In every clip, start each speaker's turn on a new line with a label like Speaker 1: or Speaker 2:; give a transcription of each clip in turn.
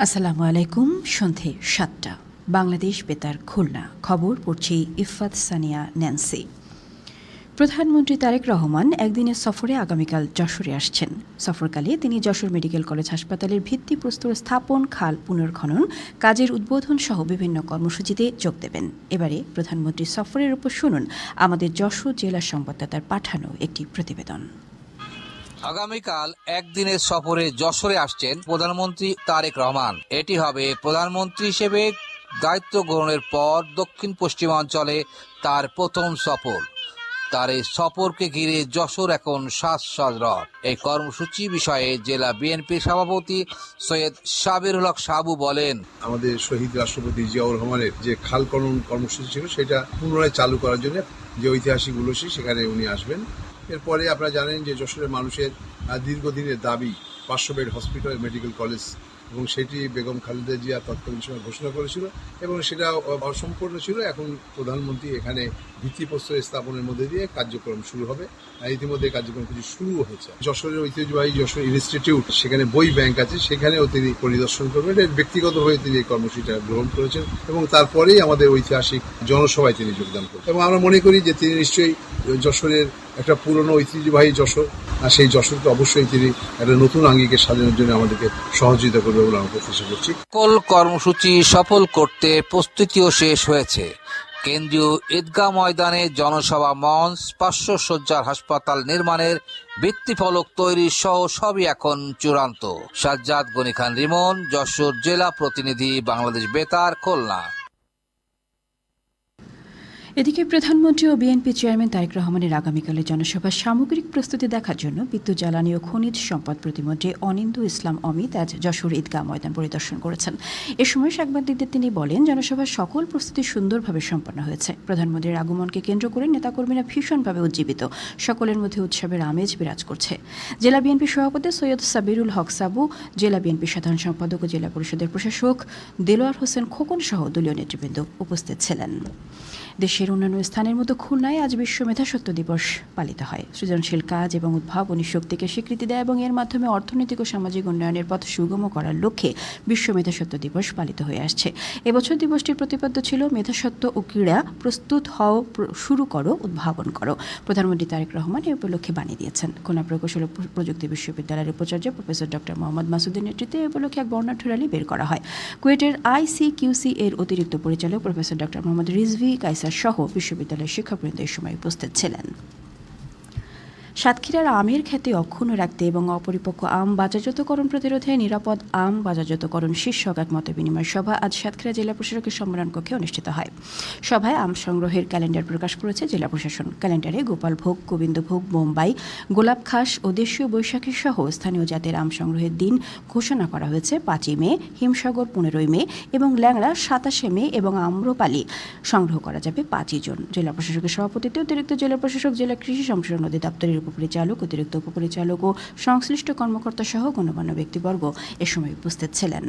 Speaker 1: আসসালামু আলাইকুম। সন্ধে ৭টা, বাংলাদেশ বেতার খুলনা। খবর পড়ছি ইফফাত সানিয়া ন্যান্সি। প্রধানমন্ত্রী তারেক রহমান একদিনের সফরে আগামীকাল যশোরে আসছেন। সফরকালে তিনি যশোর মেডিকেল কলেজ হাসপাতালের ভিত্তিপ্রস্তর স্থাপন, খাল পুনর্খনন কাজের উদ্বোধন সহ বিভিন্ন কর্মসূচিতে যোগ দেবেন। এবারে প্রধানমন্ত্রীর সফরের উপর শুনুন আমাদের যশোর জেলা সংবাদদাতার পাঠানো একটি প্রতিবেদন।
Speaker 2: আগামীকাল একদিনের সফরে যশোরে আসছেন প্রধানমন্ত্রী তারেক রহমান। এটি হবে প্রধানমন্ত্রী হিসেবে দায়িত্ব গ্রহণের পর দক্ষিণ পশ্চিমাঞ্চলে তার প্রথম সফর। তার এই সফরকে ঘিরে যশোর এখন সাজ এই কর্মসূচি বিষয়ে জেলা বিএনপির সভাপতি সৈয়দ সাবিরুল হক সাবু বলেন,
Speaker 3: আমাদের শহীদ রাষ্ট্রপতি জিয়াউর রহমানের যে খাল খনন কর্মসূচি ছিল সেটা পুনরায় চালু করার জন্য যে ঐতিহাসিক উল্লাসী সেখানে উনি আসবেন। এরপরে আপনারা জানেন যে যশোরের মানুষের দীর্ঘদিনের দাবি 500 বেড হসপিটাল মেডিকেল কলেজ, এবং সেটি বেগম খালেদা জিয়া তৎকালীন সময় ঘোষণা করেছিল এবং সেটা অসম্পূর্ণ ছিল। এখন প্রধানমন্ত্রী এখানে ভিত্তিপ্রস্তর স্থাপনের মধ্যে দিয়ে কার্যক্রম শুরু হবে। ইতিমধ্যে কার্যক্রম কিছু শুরু হয়েছে। যশোরের ঐতিহ্যবাহী যশোর ইনস্টিটিউট, সেখানে বই ব্যাংক আছে, সেখানেও তিনি পরিদর্শন করবেন। ব্যক্তিগতভাবে তিনি এই কর্মসূচিটা গ্রহণ করেছেন এবং তারপরেই আমাদের ঐতিহাসিক জনসভায় তিনি যোগদান করবেন। এবং আমরা মনে করি যে তিনি নিশ্চয়ই যশোরের একটা পুরনো ঐতিহ্যবাহী যশোর, আর সেই যশোরকে অবশ্যই তিনি একটা নতুন আঙ্গিকে সাজানোর জন্য আমাদেরকে সহযোগিতা করবে বলে আমরা প্রত্যাশা করছি।
Speaker 2: সকল কর্মসূচি সফল করতে প্রস্তুতিও শেষ হয়েছে। কেন্দ্রীয় ঈদগাহ ময়দানে জনসভা মঞ্চ, 500 শয্যার হাসপাতাল নির্মাণের ভিত্তিফলক তৈরি সহ সবই এখন চূড়ান্ত। সাজ্জাদ গনি খান রিমন, যশোর জেলা প্রতিনিধি, বাংলাদেশ বেতার, খুলনা।
Speaker 1: এদিকে প্রধানমন্ত্রী ও বিএনপি চেয়ারম্যান তারেক রহমানের আগামীকালের জনসভার সামগ্রিক প্রস্তুতি দেখার জন্য বিদ্যুৎ, জ্বালানি ও খনিজ সম্পদ প্রতিমন্ত্রী অনিন্দ্য ইসলাম অমিত আজ যশোর ঈদগাহ ময়দান পরিদর্শন করেছেন। এ সময় সাংবাদিকদের তিনি বলেন, জনসভার সকল প্রস্তুতি সুন্দরভাবে সম্পন্ন হয়েছে। প্রধানমন্ত্রীর আগমনকে কেন্দ্র করে নেতাকর্মীরা ভীষণভাবে উজ্জীবিত। সকলের মধ্যে উৎসবের আমেজ বিরাজ করছে। জেলা বিএনপি সভাপতি সৈয়দ সাবিরুল হক সাবু, জেলা বিএনপি সাধারণ সম্পাদক ও জেলা পরিষদের প্রশাসক দেলোয়ার হোসেন খোকন সহ দলীয় নেতৃবৃন্দ উপস্থিত ছিলেন। দেশের অন্যান্য স্থানের মতো খুলনায় আজ বিশ্ব মেধাস্বত্ব দিবস পালিত হয়। সৃজনশীল কাজ এবং উদ্ভাবনী শক্তিকে স্বীকৃতি দেয় এবং এর মাধ্যমে অর্থনৈতিক ও সামাজিক উন্নয়নের পথ সুগম করার লক্ষ্যে বিশ্ব মেধাস্বত্ব দিবস পালিত হয়ে আসছে। এবছর দিবসটির প্রতিপাদ্য ছিল মেধাস্বত্ব ও ক্রীড়া প্রস্তুত হও, শুরু করো, উদ্ভাবন করো। প্রধানমন্ত্রী তারেক রহমান এ উপলক্ষে বাণী দিয়েছেন। খুলনা প্রকৌশল ও প্রযুক্তি বিশ্ববিদ্যালয়ের উপাচার্য প্রফেসর ডক্টর মোহাম্মদ মাসুদের নেতৃত্বে এ উপলক্ষে এক বর্ণাঢ্য র্যালি বের করা হয়। কুয়েটের ICQC এর অতিরিক্ত পরিচালক প্রফেসর ডক্টর মোহাম্মদ রিজভী কাইসার সহ বিশ্ববিদ্যালয়ের শিক্ষকবৃন্দ এই সময় উপস্থিত ছিলেন। সাতক্ষীরার আমের খ্যাতি অক্ষুণ্ণ রাখতে এবং অপরিপক্ক আম বাজারজাতকরণ প্রতিরোধে নিরাপদ আম বাজারজাতকরণ শীর্ষক এক মত বিনিময় সভা আজ সাতক্ষীরা জেলা প্রশাসকের সম্মেলন কক্ষে অনুষ্ঠিত হয়। সভায় আম সংগ্রহের ক্যালেন্ডার প্রকাশ করেছে জেলা প্রশাসন। ক্যালেন্ডারে গোপালভোগ, গোবিন্দভোগ, বোম্বাই, গোলাপ খাস ও দেশীয় বৈশাখী সহ স্থানীয় জাতের আম সংগ্রহের দিন ঘোষণা করা হয়েছে 5ই মে, হিমসাগর 15ই মে এবং ল্যাংড়া 27শে মে এবং আম্রপালি সংগ্রহ করা যাবে 5ই জুন। জেলা প্রশাসকের সভাপতিত্বে অতিরিক্ত জেলা প্রশাসক, জেলা কৃষি সম্প্রসারণ অধিদপ্তরের উপপরিচালক, অতিরিক্ত উপপরিচালক ও সংশ্লিষ্ট কর্মকর্তা সহ গণ্যমান্য ব্যক্তিবর্গ এ সময় উপস্থিত ছিলেন।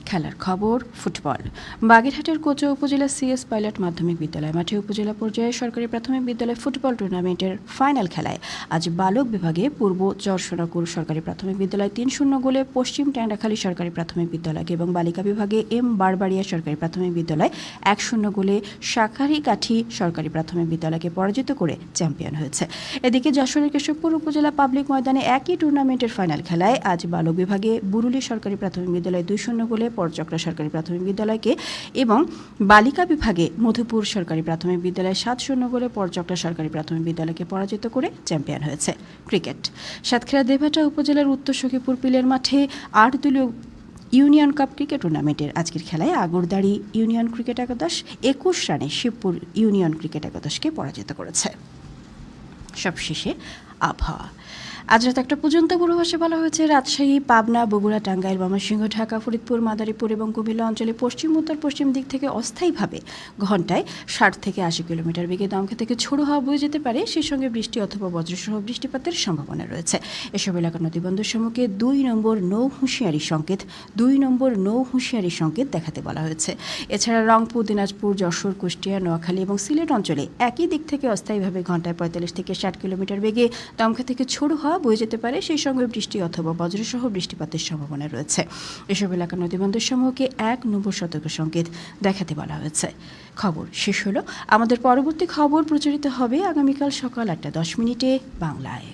Speaker 1: খেলার খবর, ফুটবল। বাগেরহাটের কোচা উপজেলা CS পাইলট মাধ্যমিক বিদ্যালয় মাঠে উপজেলা পর্যায়ে সরকারি প্রাথমিক বিদ্যালয় ফুটবল টুর্নামেন্টের ফাইনাল খেলায় আজ বালক বিভাগে পূর্ব চরসোনাকুর সরকারি প্রাথমিক বিদ্যালয় 3-0 গোলে পশ্চিম ট্যান্ডাখালী সরকারি প্রাথমিক বিদ্যালয়কে এবং বালিকা বিভাগে M বারবাড়িয়া সরকারি প্রাথমিক বিদ্যালয় 1-0 গোলে শাঁখারীকাঠি সরকারি প্রাথমিক বিদ্যালয়কে পরাজিত করে চ্যাম্পিয়ন হয়েছে। এদিকে যশোরের কেশবপুর উপজেলা পাবলিক ময়দানে একই টুর্নামেন্টের ফাইনাল খেলায় আজ বালক বিভাগে বুরুলি সরকারি প্রাথমিক বিদ্যালয় 2-0 গোলে পরচক্রা সরকারি প্রাথমিক বিদ্যালয়কে এবং বালিকা বিভাগে মধুপুর সরকারি প্রাথমিক বিদ্যালয় 7-0 গোলে পরচক্রা সরকারি প্রাথমিক বিদ্যালয়কে পরাজিত করে চ্যাম্পিয়ন হয়েছে। ক্রিকেট। সাতক্ষীরা দেবহাটা উপজেলার উত্তর সখীপুর পিলের মাঠে 8 দলীয় ইউনিয়ন কাপ ক্রিকেট টুর্নামেন্টের আজকের খেলায় আগরদাড়ি ইউনিয়ন ক্রিকেট একাদশ 21 রানে শিবপুর ইউনিয়ন ক্রিকেট একাদশকে পরাজিত করেছে। সবশেষে আবহাওয়া। আজ রাত 1টা পর্যন্ত পূর্বাভাসে বলা হয়েছে রাজশাহী, পাবনা, বগুড়া, টাঙ্গাইল, ময়মনসিংহ, ঢাকা, ফরিদপুর, মাদারীপুর এবং কুমিল্লা অঞ্চলে পশ্চিম উত্তর পশ্চিম দিক থেকে অস্থায়ীভাবে ঘন্টায় 60 থেকে 80 কিলোমিটার বেগে দমকা থেকে ঝোড়ো হাওয়া বয়ে যেতে পারে। সেই সঙ্গে বৃষ্টি অথবা বজ্রসহ বৃষ্টিপাতের সম্ভাবনা রয়েছে। এসব এলাকার নদীবন্দর সমূহকে 2 নম্বর নৌ হুঁশিয়ারি সংকেত দেখাতে বলা হয়েছে। এছাড়া রংপুর, দিনাজপুর, যশোর, কুষ্টিয়া, নোয়াখালী এবং সিলেট অঞ্চলে একই দিক থেকে অস্থায়ীভাবে ঘন্টায় 45 থেকে 60 কিলোমিটার বেগে দমকা থেকে ঝোড়ো হাওয়া হাওয়া বয়ে যেতে পারে, সেই সঙ্গে বৃষ্টি অথবা বজ্রসহ বৃষ্টিপাতের সম্ভাবনা রয়েছে। এসব এলাকার নদীবন্দর সমূহকে ১ নম্বর সতর্ক সংকেত দেখাতে বলা হয়েছে। খবর শেষ হলো। আমাদের পরবর্তী খবর প্রচারিত হবে আগামীকাল সকাল ৮টা ১০ মিনিটে বাংলায়।